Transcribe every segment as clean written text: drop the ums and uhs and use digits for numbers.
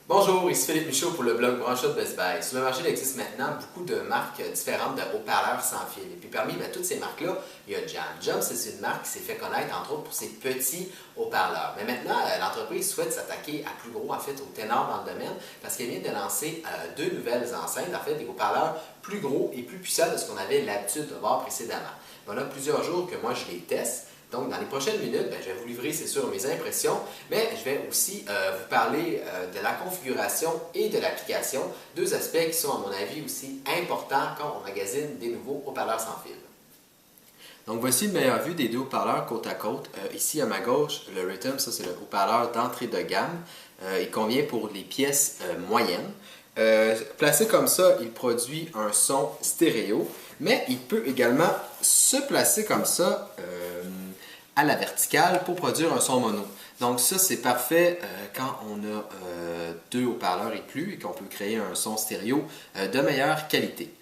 Bonjour, ici Philippe Michaud pour le blog Branchot de Best Buy. Sur le marché, il existe maintenant beaucoup de marques différentes de haut-parleurs sans fil. Et puis parmi toutes ces marques-là, il y a Jam. Jam, c'est une marque qui s'est fait connaître entre autres pour ses petits haut-parleurs. Mais maintenant, l'entreprise souhaite s'attaquer à plus gros, en fait, aux ténors dans le domaine, parce qu'elle vient de lancer deux nouvelles enceintes, en fait, des haut-parleurs plus gros et plus puissants de ce qu'on avait l'habitude de voir précédemment. Voilà plusieurs jours que moi je les teste. Donc, dans les prochaines minutes, je vais vous livrer, c'est sûr, mes impressions, mais je vais aussi vous parler de la configuration et de l'application, deux aspects qui sont, à mon avis, aussi importants quand on magasine des nouveaux haut-parleurs sans fil. Donc, voici une meilleure vue des deux haut-parleurs côte à côte. Ici, à ma gauche, le Rhythm, ça c'est le haut-parleur d'entrée de gamme. Il convient pour les pièces moyennes. Placé comme ça, il produit un son stéréo, mais il peut également se placer comme ça à la verticale pour produire un son mono. Donc ça, c'est parfait quand on a deux haut-parleurs et plus et qu'on peut créer un son stéréo de meilleure qualité.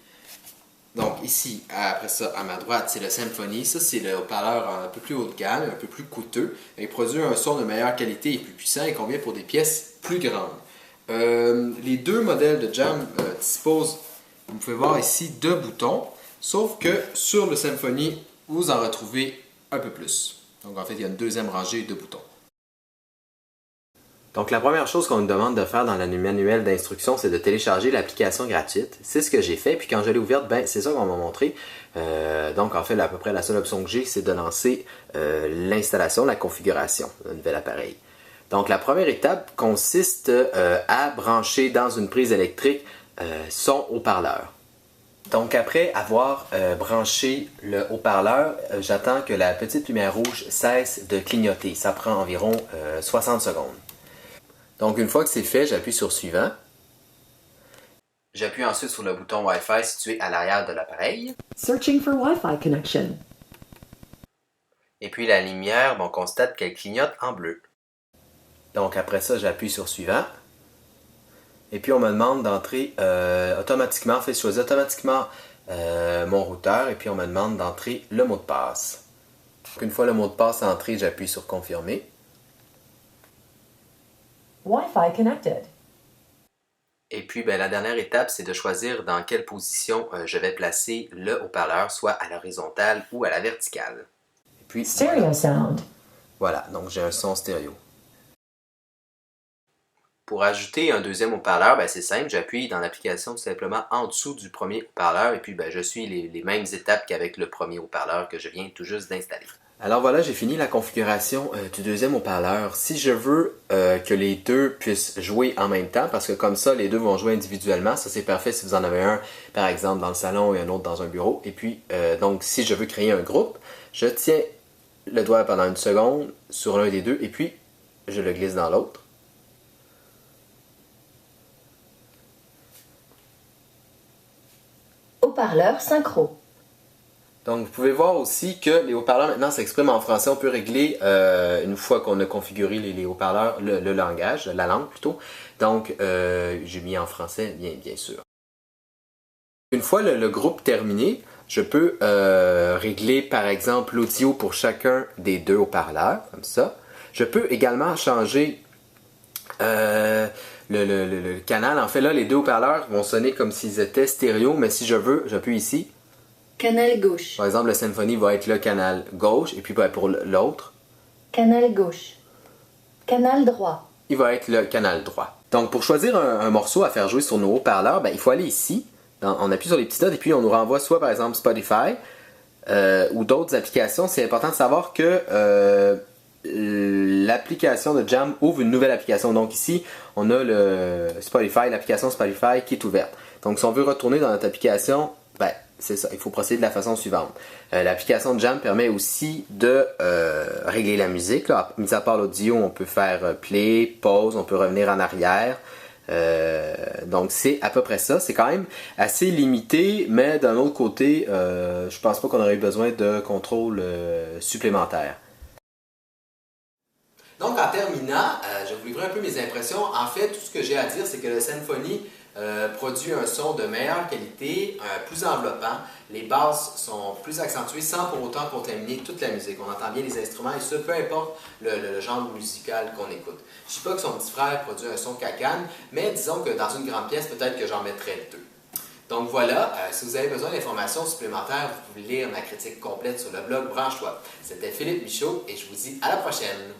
Donc ici, après ça, à ma droite, c'est le Symphony. Ça, c'est le haut-parleur un peu plus haut de gamme, un peu plus coûteux. Il produit un son de meilleure qualité et plus puissant et convient pour des pièces plus grandes. Les deux modèles de Jam disposent, vous pouvez voir ici, deux boutons, sauf que sur le Symphony, vous en retrouvez un peu plus. Donc en fait, il y a une deuxième rangée de boutons. Donc la première chose qu'on nous demande de faire dans le manuel d'instruction, c'est de télécharger l'application gratuite. C'est ce que j'ai fait, puis quand je l'ai ouverte, c'est ça qu'on m'a montré. Donc en fait, à peu près la seule option que j'ai, c'est de lancer l'installation, la configuration d'un nouvel appareil. Donc la première étape consiste à brancher dans une prise électrique son haut-parleur. Donc après avoir branché le haut-parleur, j'attends que la petite lumière rouge cesse de clignoter. Ça prend environ 60 secondes. Donc une fois que c'est fait, j'appuie sur suivant. J'appuie ensuite sur le bouton Wi-Fi situé à l'arrière de l'appareil. Searching for Wi-Fi connection. Et puis la lumière, on constate qu'elle clignote en bleu. Donc après ça, j'appuie sur suivant. Et puis on me demande d'entrer automatiquement, en fait, je choisis automatiquement mon routeur et puis on me demande d'entrer le mot de passe. Donc, une fois le mot de passe entré, j'appuie sur confirmer. Wi-Fi connected. Et puis la dernière étape, c'est de choisir dans quelle position je vais placer le haut-parleur, soit à l'horizontale ou à la verticale. Et puis, Stereo sound. Voilà, donc j'ai un son stéréo. Pour ajouter un deuxième haut-parleur, c'est simple, j'appuie dans l'application tout simplement en dessous du premier haut-parleur et puis je suis les mêmes étapes qu'avec le premier haut-parleur que je viens tout juste d'installer. Alors voilà, j'ai fini la configuration du deuxième haut-parleur. Si je veux que les deux puissent jouer en même temps, parce que comme ça, les deux vont jouer individuellement, ça c'est parfait si vous en avez un, par exemple, dans le salon et un autre dans un bureau. Et puis, donc, si je veux créer un groupe, je tiens le doigt pendant une seconde sur l'un des deux et puis je le glisse dans l'autre. Haut-parleur synchro. Donc, vous pouvez voir aussi que les haut-parleurs maintenant s'expriment en français. On peut régler, une fois qu'on a configuré les haut-parleurs, le langage, la langue plutôt. Donc, j'ai mis en français, bien sûr. Une fois le groupe terminé, je peux régler par exemple l'audio pour chacun des deux haut-parleurs, comme ça. Je peux également changer le canal. En fait, là, les deux haut-parleurs vont sonner comme s'ils étaient stéréo, mais si je veux, j'appuie ici. Canal gauche. Par exemple, le Symphony va être le canal gauche, et puis pour l'autre, Canal gauche. Canal droit. il va être le canal droit. Donc, pour choisir un morceau à faire jouer sur nos haut-parleurs, il faut aller ici, on appuie sur les petites notes, et puis on nous renvoie soit par exemple Spotify, ou d'autres applications. C'est important de savoir que l'application de Jam ouvre une nouvelle application. Donc ici, on a l'application Spotify qui est ouverte. Donc si on veut retourner dans notre application, c'est ça, il faut procéder de la façon suivante. L'application de Jam permet aussi de régler la musique. Là. Mis à part l'audio, on peut faire play, pause, on peut revenir en arrière. Donc c'est à peu près ça. C'est quand même assez limité, mais d'un autre côté, je pense pas qu'on aurait eu besoin de contrôle supplémentaire. Donc, en terminant, je vais vous livrer un peu mes impressions. En fait, tout ce que j'ai à dire, c'est que le Symphony produit un son de meilleure qualité, plus enveloppant. Les basses sont plus accentuées sans pour autant contaminer toute la musique. On entend bien les instruments et ce, peu importe le genre musical qu'on écoute. Je ne dis pas que son petit frère produit un son cacane, mais disons que dans une grande pièce, peut-être que j'en mettrais deux. Donc voilà, si vous avez besoin d'informations supplémentaires, vous pouvez lire ma critique complète sur le blog Branche-toi. C'était Philippe Michaud et je vous dis à la prochaine!